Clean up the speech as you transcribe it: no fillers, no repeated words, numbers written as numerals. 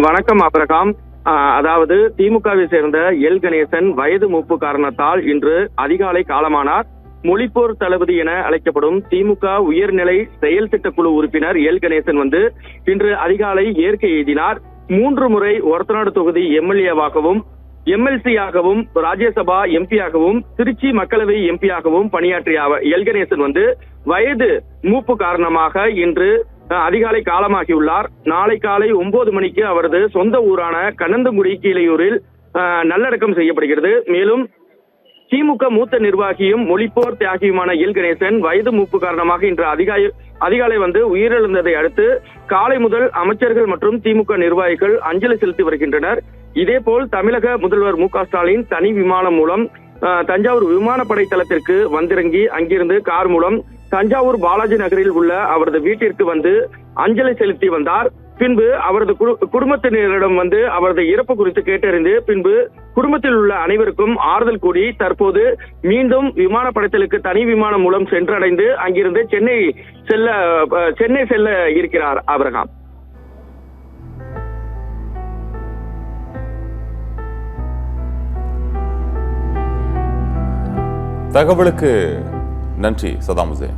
வணக்கம் அப்ரகாம். அதாவது திமுகவை சேர்ந்த எல் கணேசன் வயது மூப்பு காரணத்தால் இன்று அதிகாலை காலமானார். மொழிப்போர் தளபதி என அழைக்கப்படும் திமுக உயர்நிலை செயல் திட்டக்குழு உறுப்பினர் எல் கணேசன் இன்று அதிகாலை இயற்கை எய்தினார். 3 முறை ஒரத்தநாடு தொகுதி எம்எல்ஏவாகவும் எம்எல்சியாகவும் ராஜ்யசபா எம்பியாகவும் திருச்சி மக்களவை எம்பியாகவும் பணியாற்றிய எல் கணேசன் வயது மூப்பு காரணமாக இன்று அதிகாலை காலமாகியுள்ளார். நாளை காலை 9 மணிக்கு அவரது சொந்த ஊரான கண்ணந்தங்குடி கீழையூரில் நல்லடக்கம் செய்யப்படுகிறது. மேலும் திமுக மூத்த நிர்வாகியும் மொழிப்போர் தியாகியுமான எல் கணேசன் வயது மூப்பு காரணமாக இன்று அதிகாலை உயிரிழந்ததை அடுத்து காலை முதல் அமைச்சர்கள் மற்றும் திமுக நிர்வாகிகள் அஞ்சலி செலுத்தி வருகின்றனர். இதேபோல் தமிழக முதல்வர் மு க ஸ்டாலின் தனி விமானம் மூலம் தஞ்சாவூர் விமானப்படை தளத்திற்கு வந்திறங்கி அங்கிருந்து கார் மூலம் தஞ்சாவூர் பாலாஜி நகரில் உள்ள அவரது வீட்டிற்கு அஞ்சலி செலுத்தி வந்தார். பின்பு அவரது குடும்பத்தினரிடம் அவரது இறப்பு குறித்து கேட்டறிந்து பின்பு குடும்பத்தில் உள்ள அனைவருக்கும் ஆறுதல் கூடி தற்போது மீண்டும் விமானப்படைத்தலுக்கு தனி விமானம் மூலம் சென்றடைந்து அங்கிருந்து சென்னை செல்ல இருக்கிறார் அப்ரகாம். தகவலுக்கு நன்றி சதாம் ஹுசைன்.